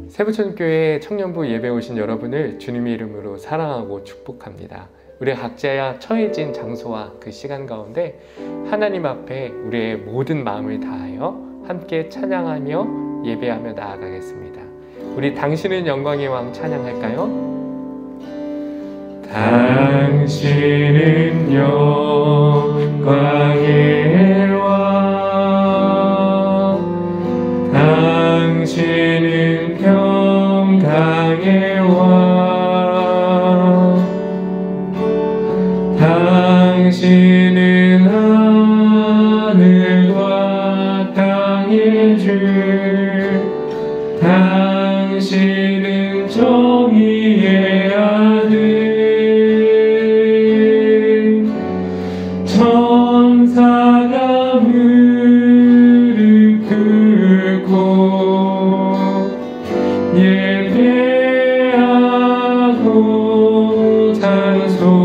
세부천교회 청년부 예배 오신 여러분을 주님의 이름으로 사랑하고 축복합니다. 우리 각자야 처해진 장소와 그 시간 가운데 하나님 앞에 우리의 모든 마음을 다하여 함께 찬양하며 예배하며 나아가겠습니다. 우리 당신은 영광의 왕 찬양할까요? 당신은 영광의 왕, 당신은 평강의 왕, 당신은 하늘과 땅의 주, 당신은 정의의 아들, 천사가 무릎 꿇고 예배하고 찬송하네.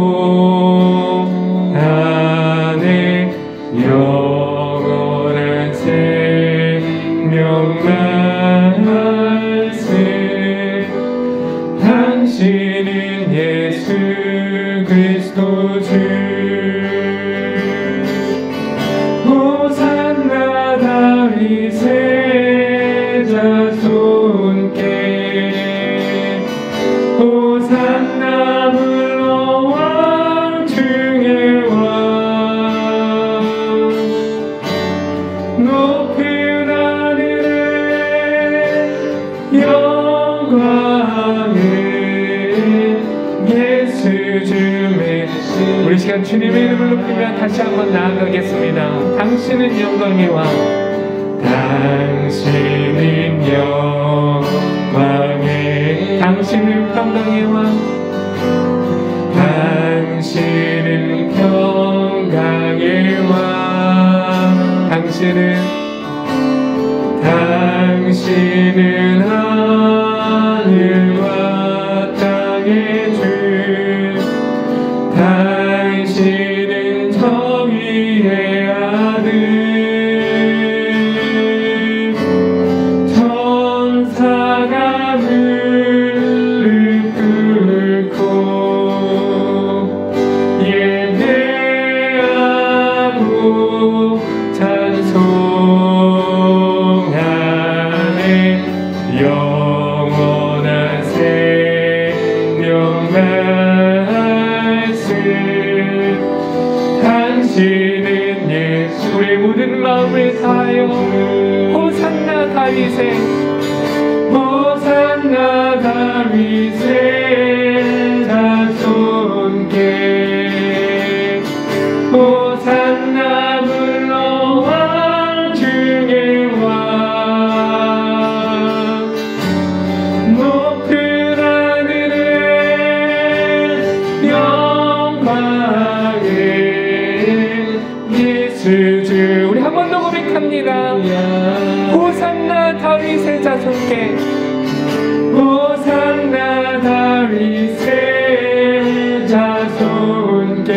영원한 생명 말씀, 당신은 예수 그리스도 주. 호산나 다윗의 자손께, 호산나 물러왕 중의 왕, 높은 하늘에 영광을 예수 주의. 우리 시간 주님의 이름을 높이며 다시 한번 나아가겠습니다. 당신은 영광의 왕, 당신은 영광의, 당신은 평강의 왕, 당신은 평강의 왕, 당신은 하늘과 땅의 주, 당신은 정의의 아들, 천사가 무릎 꿇고 예배하고 찬송하네. 영원한 생명 말씀, 당신은 예수. 우리의 모든 마음을 다하여 호산나 다윗의, 호산나 다윗의 자손께, 호산나 물러왕 중의 왕, 높은 하늘에 영광을 예수 주. 우리 한 번 더 고백합니다. 호산나 다윗의 자손께, 호산나 다윗의 자손께,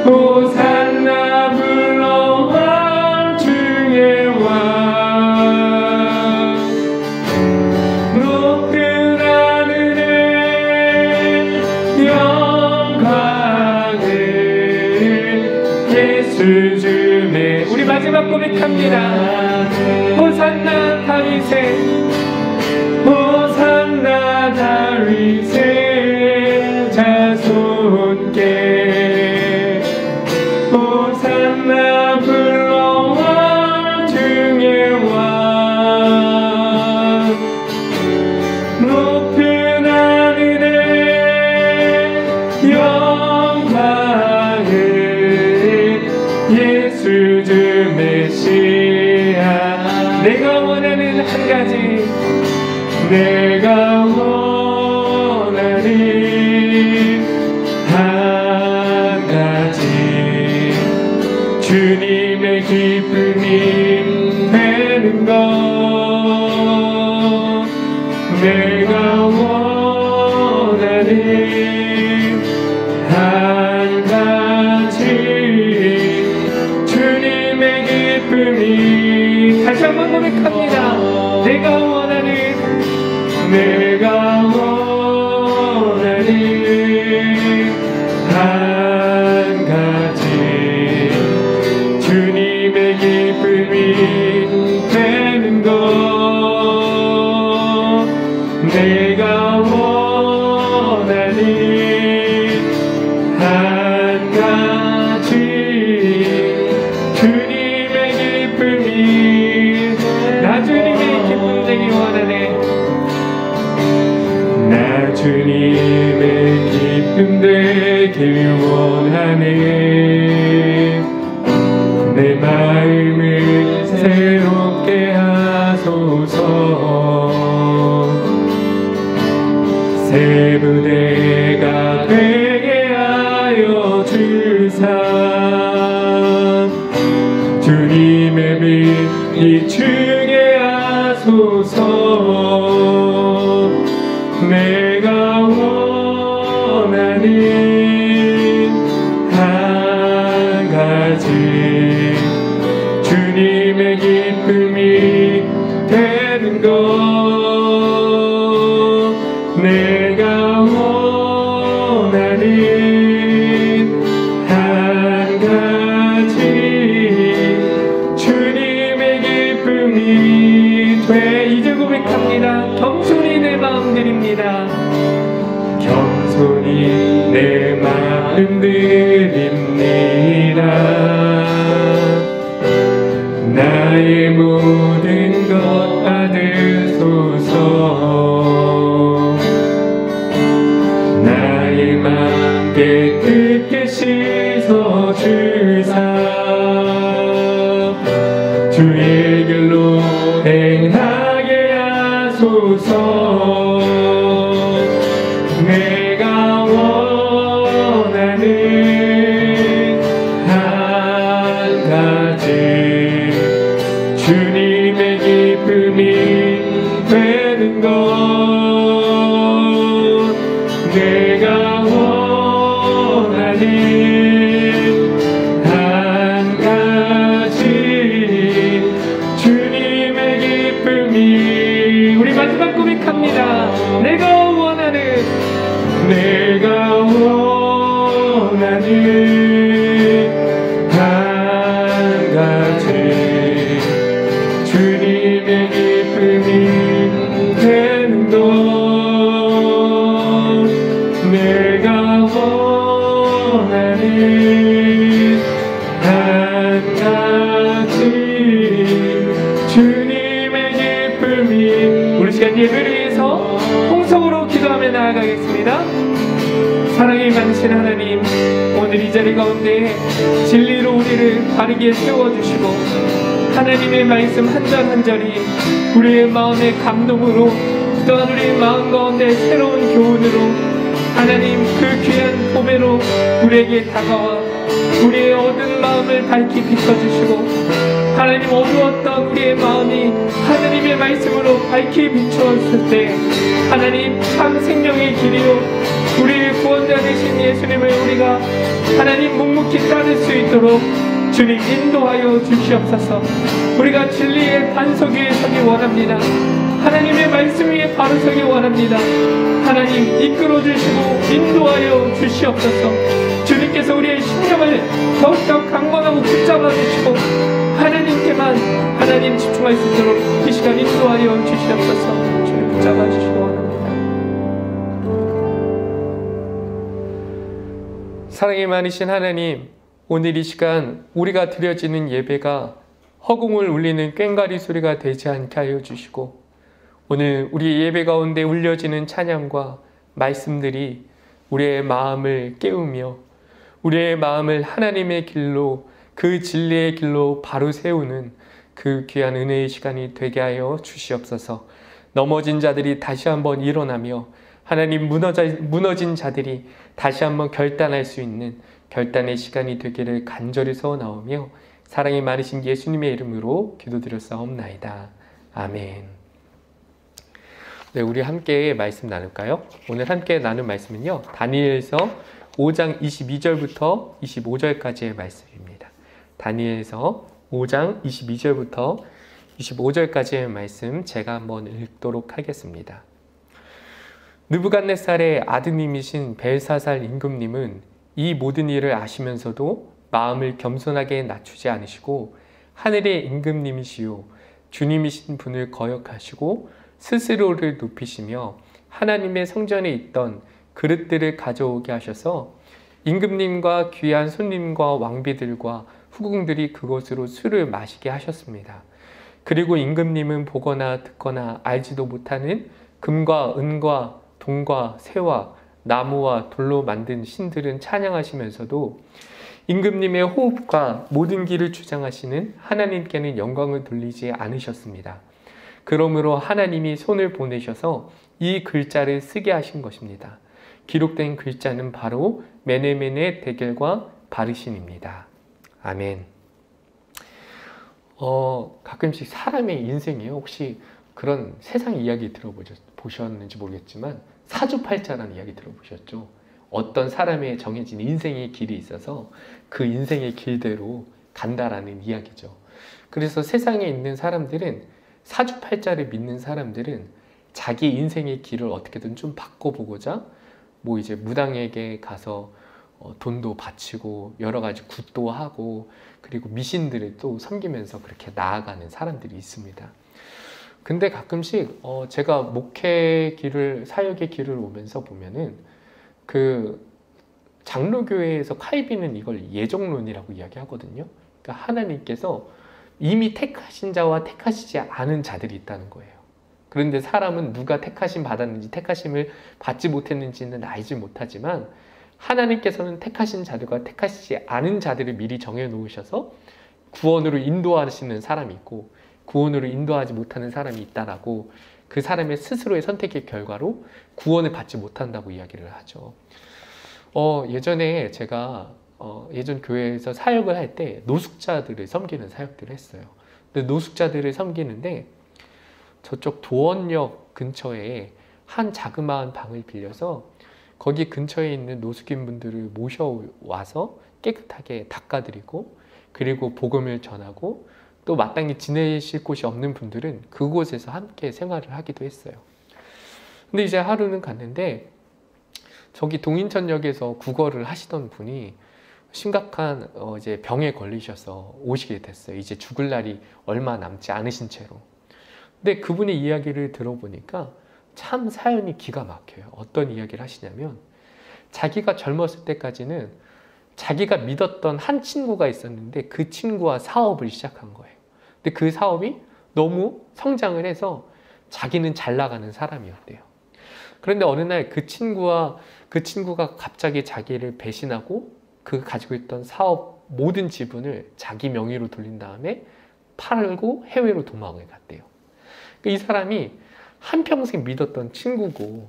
호산나 물러왕 중의 왕, 높은 하늘에 영광을 예수 주의. 우리 마지막 고백합니다. 호산나 다윗의, 호산나 다윗의 자손께, 호산나 물러왕 중의 왕, 높은 하늘에 영광을 예수 주 메시아. 내가 원하는 한 가지, 내가 원하는 한 가지, 주님의 기쁨이 되는 것. 내가 원하는 한 가지, 주님의 기쁨이. 다시 한번 고백합니다. 내가 내가 원하는 한 가지 주님의 기쁨이 되는 것 내가 원하는 한 가지 주님의 기쁨이 나 주님의 기쁨 되기 원하네 나 주님의 기쁨 되길 원하네 내 마음을 새롭게 하소서 새 부대가 되게 하여 주사 주님의 빛 비추게 하소서 내가 원하는 한 가지 주님의 기쁨이 되는 것 내가 원하는 한 가지 주님의 기쁨이 돼 이제 고백합니다. 겸손히 내 마음 드립니다. 겸손히 내 마음 드립니다. 나의 모든 것 받으소서 나의 맘 깨끗게 씻어주사 주의 길로 행하게 하소서 내가 원하는 한 가지 주님의 기쁨이 되는 것 내가 원하는 한 가지 주님의 기쁨이 우리 마지막 고백합니다. 내가 원하는 한 가지 주님의 기쁨이 되는 것 내가 원하는 한 가지 주님의 기쁨이 우리 시간 예배를 위해서 통성으로 기도하며 나아가겠습니다. 사랑이 많으신 하나님 오늘 이 자리 가운데 진리로 우리를 바르게 세워주시고 하나님의 말씀 한 절 한 절이 우리의 마음의 감동으로 또한 우리의 마음 가운데 새로운 교훈으로 하나님 그 귀한 보배로 우리에게 다가와 우리의 어두운 마음을 밝히 비춰주시고 하나님 어두웠던 우리의 마음이 하나님의 말씀으로 밝히 비추었을 때 하나님 참 생명의 길이요 우리의 구원자 되신 예수님을 우리가 하나님 묵묵히 따를 수 있도록 주님 인도하여 주시옵소서. 우리가 진리의 반석 위에 서기 원합니다. 하나님의 말씀 위에 바로 서기 원합니다. 하나님 이끌어 주시고 인도하여 주시옵소서. 주님께서 우리의 심령을 더욱더 강건하고 붙잡아 주시고 하나님께만 하나님 집중할 수 있도록 이 시간 인도하여 주시옵소서. 주님 붙잡아 주시기 원합니다. 사랑이 많으신 하나님, 오늘 이 시간 우리가 드려지는 예배가 허공을 울리는 꽹과리 소리가 되지 않게 하여 주시고 오늘 우리 예배 가운데 울려지는 찬양과 말씀들이 우리의 마음을 깨우며 우리의 마음을 하나님의 길로 그 진리의 길로 바로 세우는 그 귀한 은혜의 시간이 되게 하여 주시옵소서. 넘어진 자들이 다시 한번 일어나며 하나님 무너진 자들이 다시 한번 결단할 수 있는 결단의 시간이 되기를 간절히 소원하오며 사랑이 많으신 예수님의 이름으로 기도드렸사옵나이다. 아멘. 네, 우리 함께 말씀 나눌까요? 오늘 함께 나눌 말씀은요, 다니엘서 5장 22절부터 25절까지의 말씀입니다. 다니엘서 5장 22절부터 25절까지의 말씀 제가 한번 읽도록 하겠습니다. 느부갓네살의 아드님이신 벨사살 임금님은 이 모든 일을 아시면서도 마음을 겸손하게 낮추지 않으시고 하늘의 임금님이시요 주님이신 분을 거역하시고 스스로를 높이시며 하나님의 성전에 있던 그릇들을 가져오게 하셔서 임금님과 귀한 손님과 왕비들과 후궁들이 그것으로 술을 마시게 하셨습니다. 그리고 임금님은 보거나 듣거나 알지도 못하는 금과 은과 동과 새와 나무와 돌로 만든 신들은 찬양하시면서도 임금님의 호흡과 모든 길을 주장하시는 하나님께는 영광을 돌리지 않으셨습니다. 그러므로 하나님이 손을 보내셔서 이 글자를 쓰게 하신 것입니다. 기록된 글자는 바로 메네메네 데겔과 바르신입니다. 아멘. 가끔씩 사람의 인생이요. 혹시 그런 세상 이야기 들어보셨는지 모르겠지만 사주팔자라는 이야기 들어보셨죠? 어떤 사람의 정해진 인생의 길이 있어서 그 인생의 길대로 간다라는 이야기죠. 그래서 세상에 있는 사람들은 사주팔자를 믿는 사람들은 자기 인생의 길을 어떻게든 좀 바꿔보고자 뭐 이제 무당에게 가서 돈도 바치고 여러 가지 굿도 하고 그리고 미신들을 또 섬기면서 그렇게 나아가는 사람들이 있습니다. 근데 가끔씩 제가 목회 길을 사역의 길을 오면서 보면은 그 장로교회에서 카이비는 이걸 예정론이라고 이야기하거든요. 그러니까 하나님께서 이미 택하신 자와 택하시지 않은 자들이 있다는 거예요. 그런데 사람은 누가 택하심 받았는지 택하심을 받지 못했는지는 알지 못하지만 하나님께서는 택하신 자들과 택하시지 않은 자들을 미리 정해 놓으셔서 구원으로 인도하시는 사람이 있고 구원으로 인도하지 못하는 사람이 있다라고 그 사람의 스스로의 선택의 결과로 구원을 받지 못한다고 이야기를 하죠. 예전에 제가 예전 교회에서 사역을 할 때 노숙자들을 섬기는 사역들을 했어요. 근데 노숙자들을 섬기는데 저쪽 도원역 근처에 한 자그마한 방을 빌려서 거기 근처에 있는 노숙인 분들을 모셔와서 깨끗하게 닦아드리고 그리고 복음을 전하고 또 마땅히 지내실 곳이 없는 분들은 그곳에서 함께 생활을 하기도 했어요. 근데 이제 하루는 갔는데 저기 동인천역에서 구걸을 하시던 분이 심각한 이제 병에 걸리셔서 오시게 됐어요. 이제 죽을 날이 얼마 남지 않으신 채로. 근데 그분의 이야기를 들어보니까 참 사연이 기가 막혀요. 어떤 이야기를 하시냐면 자기가 젊었을 때까지는 자기가 믿었던 한 친구가 있었는데 그 친구와 사업을 시작한 거예요. 근데 그 사업이 너무 성장을 해서 자기는 잘 나가는 사람이었대요. 그런데 어느 날 그 친구가 갑자기 자기를 배신하고 그 가지고 있던 사업 모든 지분을 자기 명의로 돌린 다음에 팔고 해외로 도망을 갔대요. 이 사람이 한평생 믿었던 친구고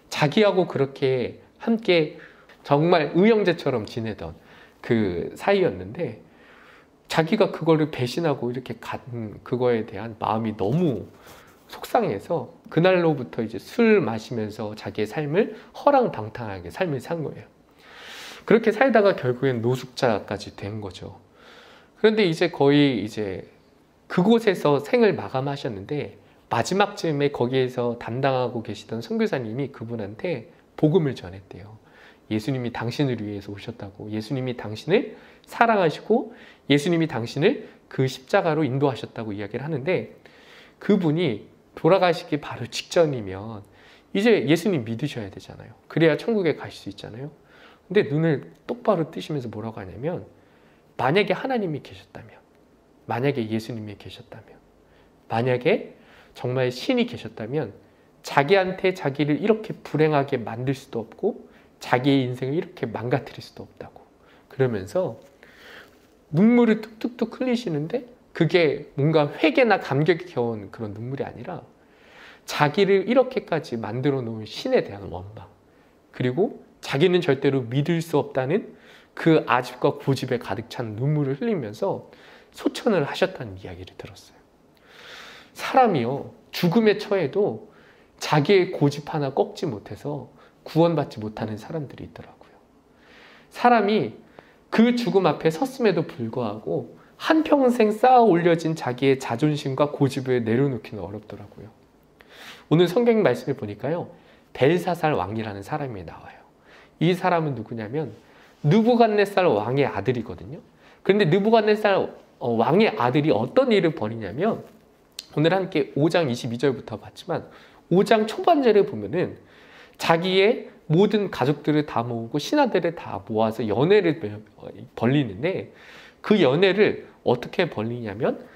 자기하고 그렇게 함께 정말 의형제처럼 지내던 그 사이였는데 자기가 그거를 배신하고 이렇게 간 그거에 대한 마음이 너무 속상해서 그날로부터 이제 술 마시면서 자기의 삶을 허랑방탕하게 삶을 산 거예요. 그렇게 살다가 결국엔 노숙자까지 된 거죠. 그런데 이제 거의 이제 그곳에서 생을 마감하셨는데 마지막 쯤에 거기에서 담당하고 계시던 선교사님이 그분한테 복음을 전했대요. 예수님이 당신을 위해서 오셨다고, 예수님이 당신을 사랑하시고 예수님이 당신을 그 십자가로 인도하셨다고 이야기를 하는데 그분이 돌아가시기 바로 직전이면 이제 예수님 믿으셔야 되잖아요. 그래야 천국에 가실 수 있잖아요. 근데 눈을 똑바로 뜨시면서 뭐라고 하냐면 만약에 하나님이 계셨다면, 만약에 예수님이 계셨다면, 만약에 정말 신이 계셨다면 자기한테 자기를 이렇게 불행하게 만들 수도 없고 자기의 인생을 이렇게 망가뜨릴 수도 없다고 그러면서 눈물을 뚝뚝뚝 흘리시는데 그게 뭔가 회개나 감격이 겨운 그런 눈물이 아니라 자기를 이렇게까지 만들어 놓은 신에 대한 원망, 그리고 자기는 절대로 믿을 수 없다는 그 아집과 고집에 가득 찬 눈물을 흘리면서 소천을 하셨다는 이야기를 들었어요. 사람이요, 죽음에 처해도 자기의 고집 하나 꺾지 못해서 구원받지 못하는 사람들이 있더라고요. 사람이 그 죽음 앞에 섰음에도 불구하고 한평생 쌓아 올려진 자기의 자존심과 고집을 내려놓기는 어렵더라고요. 오늘 성경 말씀을 보니까요, 벨사살 왕이라는 사람이 나와요. 이 사람은 누구냐면 느부갓네살 왕의 아들이거든요. 그런데 느부갓네살 왕의 아들이 어떤 일을 벌이냐면, 오늘 함께 5장 22절부터 봤지만 5장 초반절에 보면은 자기의 모든 가족들을 다 모으고 신하들을 다 모아서 연회를 벌리는데, 그 연회를 어떻게 벌리냐면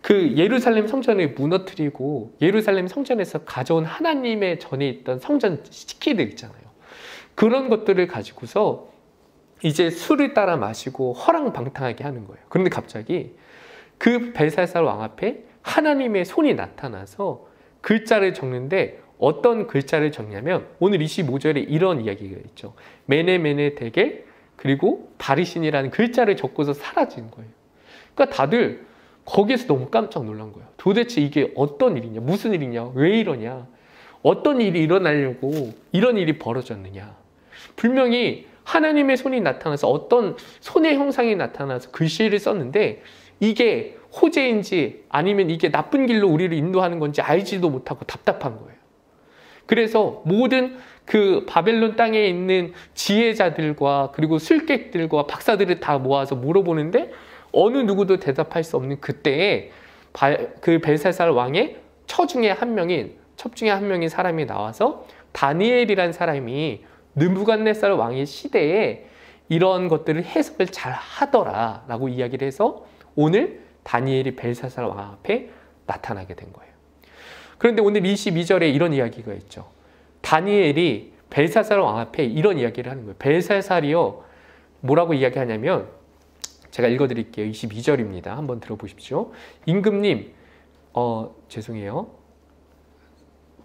그 예루살렘 성전을 무너뜨리고 예루살렘 성전에서 가져온 하나님의 전에 있던 성전 시키들 있잖아요. 그런 것들을 가지고서 이제 술을 따라 마시고 허랑방탕하게 하는 거예요. 그런데 갑자기 그 벨사살 왕 앞에 하나님의 손이 나타나서 글자를 적는데, 어떤 글자를 적냐면 오늘 25절에 이런 이야기가 있죠. 메네메네 데겔 그리고 바리신이라는 글자를 적고서 사라진 거예요. 그러니까 다들 거기에서 너무 깜짝 놀란 거예요. 도대체 이게 어떤 일이냐, 무슨 일이냐, 왜 이러냐, 어떤 일이 일어나려고 이런 일이 벌어졌느냐. 분명히 하나님의 손이 나타나서 어떤 손의 형상이 나타나서 글씨를 썼는데 이게 호재인지 아니면 이게 나쁜 길로 우리를 인도하는 건지 알지도 못하고 답답한 거예요. 그래서 모든 그 바벨론 땅에 있는 지혜자들과 그리고 술객들과 박사들을 다 모아서 물어보는데 어느 누구도 대답할 수 없는 그때에 그 벨사살 왕의 첩 중에 한 명인 사람이 나와서 다니엘이란 사람이 느부갓네살 왕의 시대에 이런 것들을 해석을 잘 하더라 라고 이야기를 해서 오늘 다니엘이 벨사살 왕 앞에 나타나게 된 거예요. 그런데 오늘 22절에 이런 이야기가 있죠. 다니엘이 벨사살 왕 앞에 이런 이야기를 하는 거예요. 벨사살이요, 뭐라고 이야기하냐면, 제가 읽어드릴게요. 22절입니다. 한번 들어보십시오. 임금님, 죄송해요.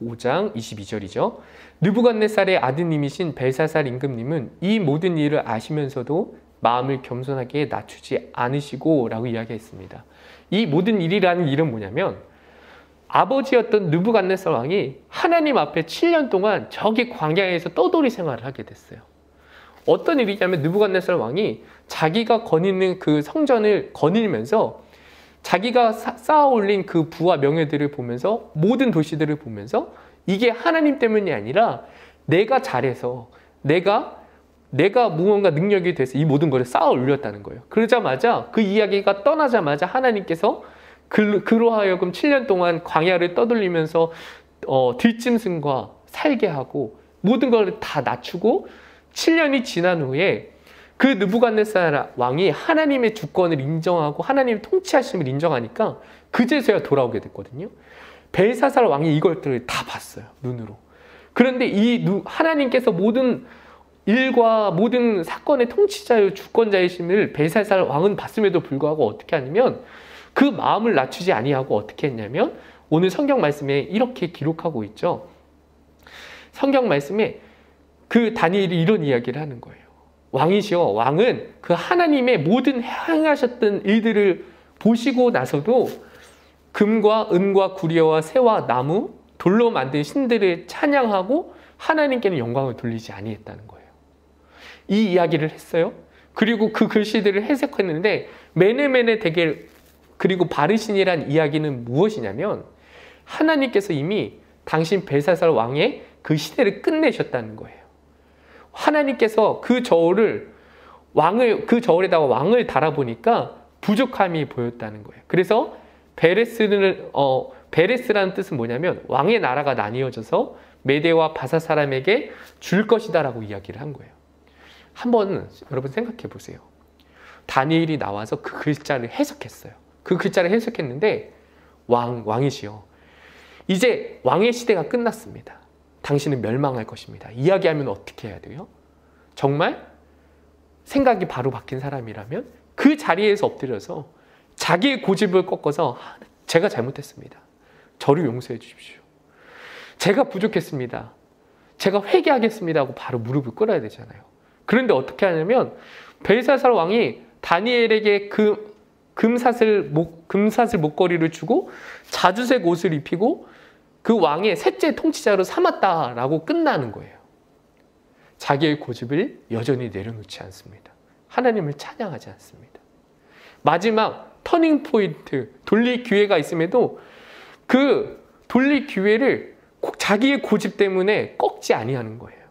5장 22절이죠. 느부갓네살의 아드님이신 벨사살 임금님은 이 모든 일을 아시면서도 마음을 겸손하게 낮추지 않으시고 라고 이야기했습니다. 이 모든 일이라는 일은 뭐냐면, 아버지였던 느부갓네살 왕이 하나님 앞에 7년 동안 저기 광야에서 떠돌이 생활을 하게 됐어요. 어떤 일이냐면 느부갓네살 왕이 자기가 거니는 그 성전을 거닐면서 자기가 쌓아 올린 그 부와 명예들을 보면서, 모든 도시들을 보면서 이게 하나님 때문이 아니라 내가 잘해서 내가 무언가 능력이 돼서 이 모든 것을 쌓아 올렸다는 거예요. 그러자마자 그 이야기가 떠나자마자 하나님께서 그로 하여금 7년 동안 광야를 떠돌리면서 들짐승과 살게 하고 모든 걸 다 낮추고 7년이 지난 후에 그 느부갓네살 왕이 하나님의 주권을 인정하고 하나님의 통치하심을 인정하니까 그제서야 돌아오게 됐거든요. 벨사살 왕이 이것들을 다 봤어요, 눈으로. 그런데 하나님께서 모든 일과 모든 사건의 통치자요 주권자이심을 벨사살 왕은 봤음에도 불구하고 어떻게 하냐면 그 마음을 낮추지 아니하고 어떻게 했냐면, 오늘 성경 말씀에 이렇게 기록하고 있죠. 성경 말씀에 그 다니엘이 이런 이야기를 하는 거예요. 왕이시여, 왕은 그 하나님의 모든 행하셨던 일들을 보시고 나서도 금과 은과 구리와 새와 나무, 돌로 만든 신들을 찬양하고 하나님께는 영광을 돌리지 아니했다는 거예요. 이 이야기를 했어요. 그리고 그 글씨들을 해석했는데 메네메네 데겔 그리고 바르신이란 이야기는 무엇이냐면, 하나님께서 이미 당신 벨사살 왕의 그 시대를 끝내셨다는 거예요. 하나님께서 그 저울에다가 왕을 달아보니까 부족함이 보였다는 거예요. 그래서 베레스라는 뜻은 뭐냐면 왕의 나라가 나뉘어져서 메대와 바사 사람에게 줄 것이다라고 이야기를 한 거예요. 한번 여러분 생각해 보세요. 다니엘이 나와서 그 글자를 해석했어요. 그 글자를 해석했는데 왕이시여, 이제 왕의 시대가 끝났습니다. 당신은 멸망할 것입니다. 이야기하면 어떻게 해야 돼요? 정말 생각이 바로 바뀐 사람이라면 그 자리에서 엎드려서 자기의 고집을 꺾어서 제가 잘못했습니다. 저를 용서해 주십시오. 제가 부족했습니다. 제가 회개하겠습니다 하고 바로 무릎을 꿇어야 되잖아요. 그런데 어떻게 하냐면 벨사살 왕이 다니엘에게 그 금사슬 목걸이를 주고 자주색 옷을 입히고 그 왕의 셋째 통치자로 삼았다라고 끝나는 거예요. 자기의 고집을 여전히 내려놓지 않습니다. 하나님을 찬양하지 않습니다. 마지막 터닝 포인트, 돌릴 기회가 있음에도 그 돌릴 기회를 꼭 자기의 고집 때문에 꺾지 아니하는 거예요.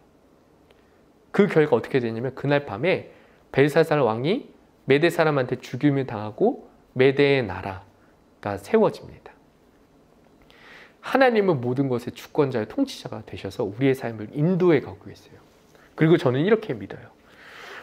그 결과 어떻게 되냐면 그날 밤에 벨사살 왕이 메대 사람한테 죽임을 당하고 메대의 나라가 세워집니다. 하나님은 모든 것의 주권자의 통치자가 되셔서 우리의 삶을 인도해 가고 계세요. 그리고 저는 이렇게 믿어요.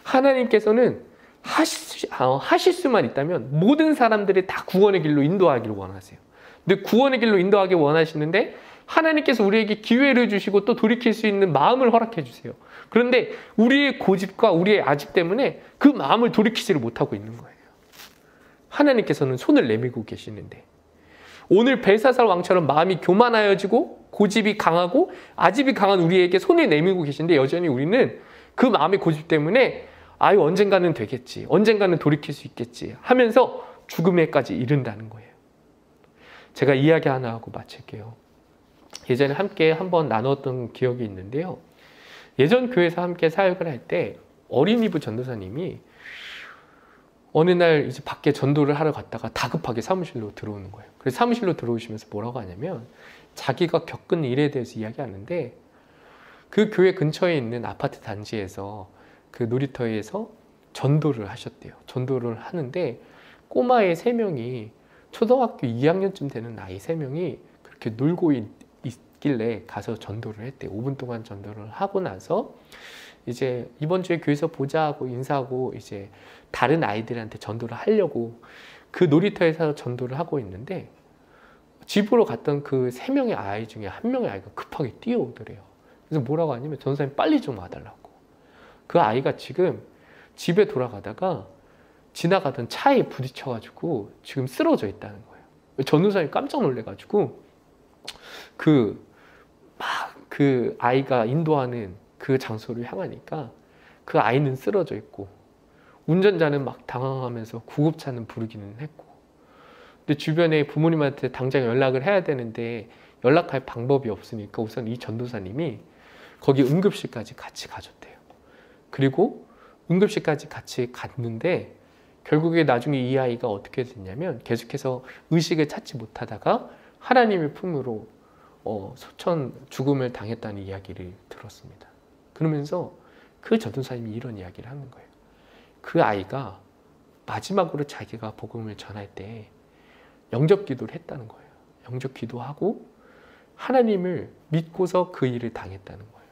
하나님께서는 하실 수만 있다면 모든 사람들이 다 구원의 길로 인도하기를 원하세요. 근데 구원의 길로 인도하기 원하시는데 하나님께서 우리에게 기회를 주시고 또 돌이킬 수 있는 마음을 허락해 주세요. 그런데 우리의 고집과 우리의 아집 때문에 그 마음을 돌이키지를 못하고 있는 거예요. 하나님께서는 손을 내밀고 계시는데 오늘 벨사살 왕처럼 마음이 교만하여지고 고집이 강하고 아집이 강한 우리에게 손을 내밀고 계신데 여전히 우리는 그 마음의 고집 때문에 아유 언젠가는 되겠지, 언젠가는 돌이킬 수 있겠지 하면서 죽음에까지 이른다는 거예요. 제가 이야기 하나 하고 마칠게요. 예전에 함께 한번 나눴던 기억이 있는데요. 예전 교회에서 함께 사역을 할 때 어린이부 전도사님이 어느 날 이제 밖에 전도를 하러 갔다가 다급하게 사무실로 들어오는 거예요. 그래서 사무실로 들어오시면서 뭐라고 하냐면 자기가 겪은 일에 대해서 이야기하는데 그 교회 근처에 있는 아파트 단지에서 그 놀이터에서 전도를 하셨대요. 전도를 하는데 꼬마애 3명이 초등학교 2학년쯤 되는 아이 3명이 그렇게 놀고 있길래 가서 전도를 했대요. 5분 동안 전도를 하고 나서 이제 이번 주에 교회에서 보자 하고 인사하고 이제 다른 아이들한테 전도를 하려고 그 놀이터에서 전도를 하고 있는데 집으로 갔던 그 3명의 아이 중에 한 명의 아이가 급하게 뛰어오더래요. 그래서 뭐라고 하냐면 전도사님 빨리 좀 와달라고. 그 아이가 지금 집에 돌아가다가 지나가던 차에 부딪혀가지고 지금 쓰러져 있다는 거예요. 전도사님이 깜짝 놀래가지고 그 아이가 인도하는 그 장소를 향하니까 그 아이는 쓰러져 있고 운전자는 막 당황하면서 구급차는 부르기는 했고 근데 주변에 부모님한테 당장 연락을 해야 되는데 연락할 방법이 없으니까 우선 이 전도사님이 거기 응급실까지 같이 가줬대요. 그리고 응급실까지 같이 갔는데 결국에 나중에 이 아이가 어떻게 됐냐면 계속해서 의식을 찾지 못하다가 하나님의 품으로 소천 죽음을 당했다는 이야기를 들었습니다. 그러면서 그 전도사님이 이런 이야기를 하는 거예요. 그 아이가 마지막으로 자기가 복음을 전할 때 영접 기도를 했다는 거예요. 영접 기도하고 하나님을 믿고서 그 일을 당했다는 거예요.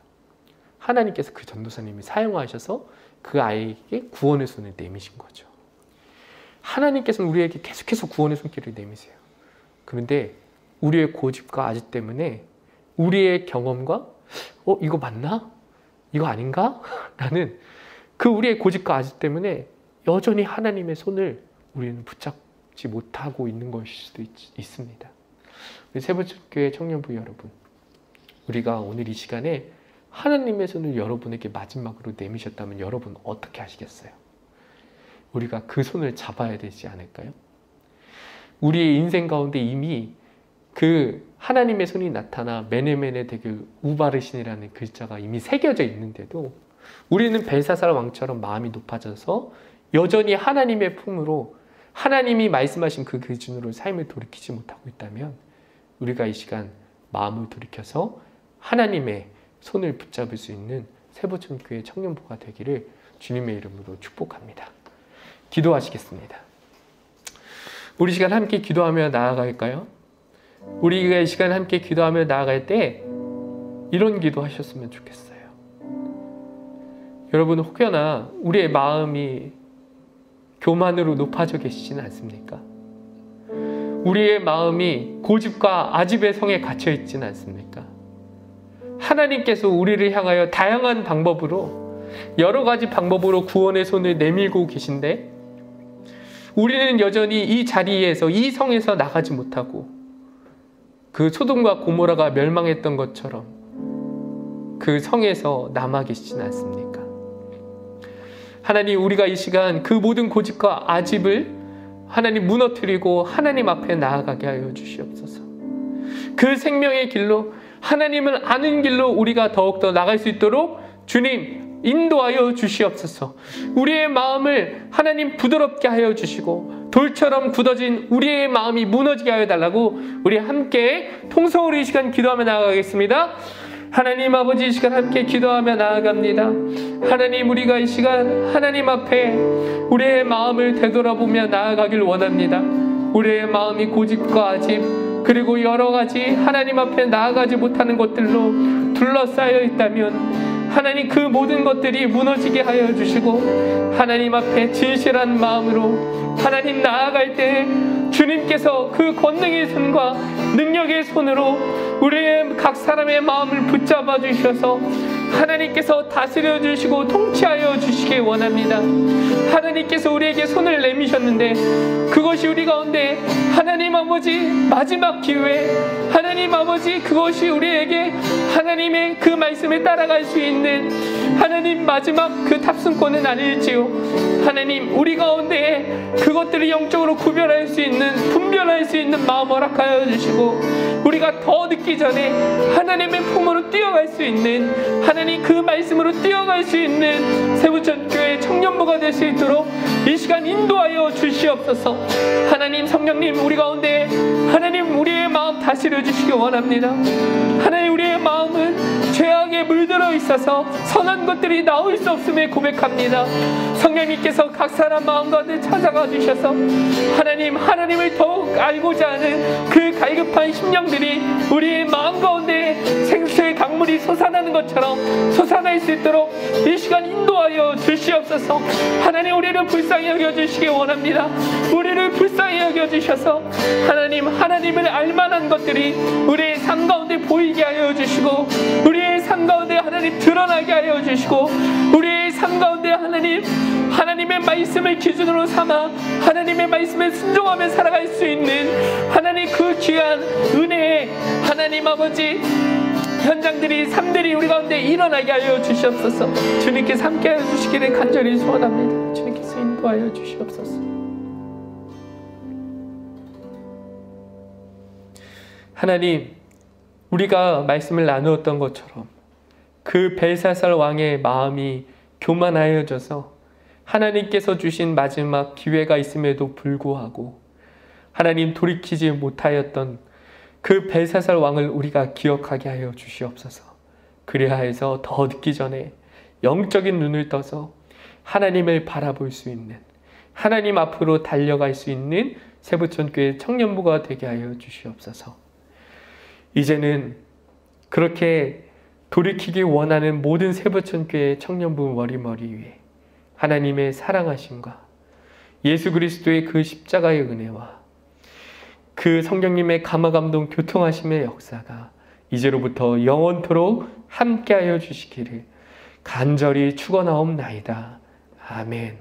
하나님께서 그 전도사님이 사용하셔서 그 아이에게 구원의 손을 내미신 거죠. 하나님께서는 우리에게 계속해서 구원의 손길을 내미세요. 그런데 우리의 고집과 아집 때문에 우리의 경험과 이거 맞나? 이거 아닌가? 라는 그 우리의 고집과 아집 때문에 여전히 하나님의 손을 우리는 붙잡지 못하고 있는 것일 수도 있습니다. 우리 세번교회 청년부 여러분, 우리가 오늘 이 시간에 하나님의 손을 여러분에게 마지막으로 내미셨다면 여러분 어떻게 하시겠어요? 우리가 그 손을 잡아야 되지 않을까요? 우리의 인생 가운데 이미 그 하나님의 손이 나타나 메네메네 데길 우바르신이라는 글자가 이미 새겨져 있는데도 우리는 벨사살 왕처럼 마음이 높아져서 여전히 하나님의 품으로 하나님이 말씀하신 그 기준으로 삶을 돌이키지 못하고 있다면 우리가 이 시간 마음을 돌이켜서 하나님의 손을 붙잡을 수 있는 세보천교회 청년부가 되기를 주님의 이름으로 축복합니다. 기도하시겠습니다. 우리 시간 함께 기도하며 나아갈까요? 우리가 이 시간 함께 기도하며 나아갈 때 이런 기도하셨으면 좋겠어요. 여러분 혹여나 우리의 마음이 교만으로 높아져 계시지는 않습니까? 우리의 마음이 고집과 아집의 성에 갇혀 있지는 않습니까? 하나님께서 우리를 향하여 다양한 방법으로 여러 가지 방법으로 구원의 손을 내밀고 계신데 우리는 여전히 이 자리에서 이 성에서 나가지 못하고 그 소돔과 고모라가 멸망했던 것처럼 그 성에서 남아 계시진 않습니까? 하나님, 우리가 이 시간 그 모든 고집과 아집을 하나님 무너뜨리고 하나님 앞에 나아가게 하여 주시옵소서. 그 생명의 길로 하나님을 아는 길로 우리가 더욱더 나갈 수 있도록 주님 인도하여 주시옵소서. 우리의 마음을 하나님 부드럽게 하여 주시고 돌처럼 굳어진 우리의 마음이 무너지게 하여 달라고 우리 함께 통성으로 이 시간 기도하며 나아가겠습니다. 하나님 아버지, 이 시간 함께 기도하며 나아갑니다. 하나님, 우리가 이 시간 하나님 앞에 우리의 마음을 되돌아보며 나아가길 원합니다. 우리의 마음이 고집과 아집, 그리고 여러 가지 하나님 앞에 나아가지 못하는 것들로 둘러싸여 있다면 하나님, 그 모든 것들이 무너지게 하여 주시고 하나님 앞에 진실한 마음으로 하나님 나아갈 때 주님께서 그 권능의 손과 능력의 손으로 우리의 각 사람의 마음을 붙잡아 주셔서 하나님께서 다스려 주시고 통치하여 주시기 원합니다. 하나님께서 우리에게 손을 내미셨는데 그것이 우리 가운데 하나님 아버지 마지막 기회, 하나님 아버지 그것이 우리에게 하나님의 그 말씀에 따라갈 수 있는 하나님 마지막 그 탑승권은 아닐지요. 하나님, 우리 가운데 그것들을 영적으로 구별할 수 있는, 분별할 수 있는 마음 허락하여 주시고 우리가 더 늦기 전에 하나님의 품으로 뛰어갈 수 있는, 하나님 그 말씀으로 뛰어갈 수 있는 세부천교회 청년부가 될 수 있도록 이 시간 인도하여 주시옵소서. 하나님, 성령님, 우리 가운데 하나님 우리의 마음 다스려 주시기 원합니다. 하나님, 우리의 마음은 죄악에 물들어 있어서 선한 것들이 나올 수 없음을 고백합니다. 성령님께서 각 사람 마음 가운데 찾아가 주셔서 하나님, 하나님을 더욱 알고자 하는 그 갈급한 심령들이 우리의 마음 가운데 생수의 강물이 솟아나는 것처럼 솟아날 수 있도록 이 시간 인도하여 주시옵소서. 하나님, 우리를 불쌍히 여겨주시기 원합니다. 우리를 불쌍히 여겨주셔서 하나님, 하나님을 알만한 것들이 우리의 삶 가운데 보이게 하여 주시고 우리의 삶 가운데 하나님 드러나게 하여 주시고 우리의 삶 가운데 하나님, 하나님의 말씀을 기준으로 삼아 하나님의 말씀에 순종하며 살아갈 수 있는 하나님 그 귀한 은혜의 하나님 아버지 현장들이, 삶들이 우리 가운데 일어나게 하여 주시옵소서. 주님께서 함께하여 주시기를 간절히 소원합니다. 주님께서 인도하여 주시옵소서. 하나님, 우리가 말씀을 나누었던 것처럼 그 벨사살 왕의 마음이 교만하여져서 하나님께서 주신 마지막 기회가 있음에도 불구하고 하나님 돌이키지 못하였던 그 벨사살 왕을 우리가 기억하게 하여 주시옵소서. 그리하여서 더 늦기 전에 영적인 눈을 떠서 하나님을 바라볼 수 있는, 하나님 앞으로 달려갈 수 있는 세부천교회 청년부가 되게 하여 주시옵소서. 이제는 그렇게 돌이키기 원하는 모든 세부천교회 청년부 머리머리 위에 하나님의 사랑하심과 예수 그리스도의 그 십자가의 은혜와 그 성령님의 감화감동 교통하심의 역사가 이제로부터 영원토록 함께하여 주시기를 간절히 축원하옵나이다. 아멘.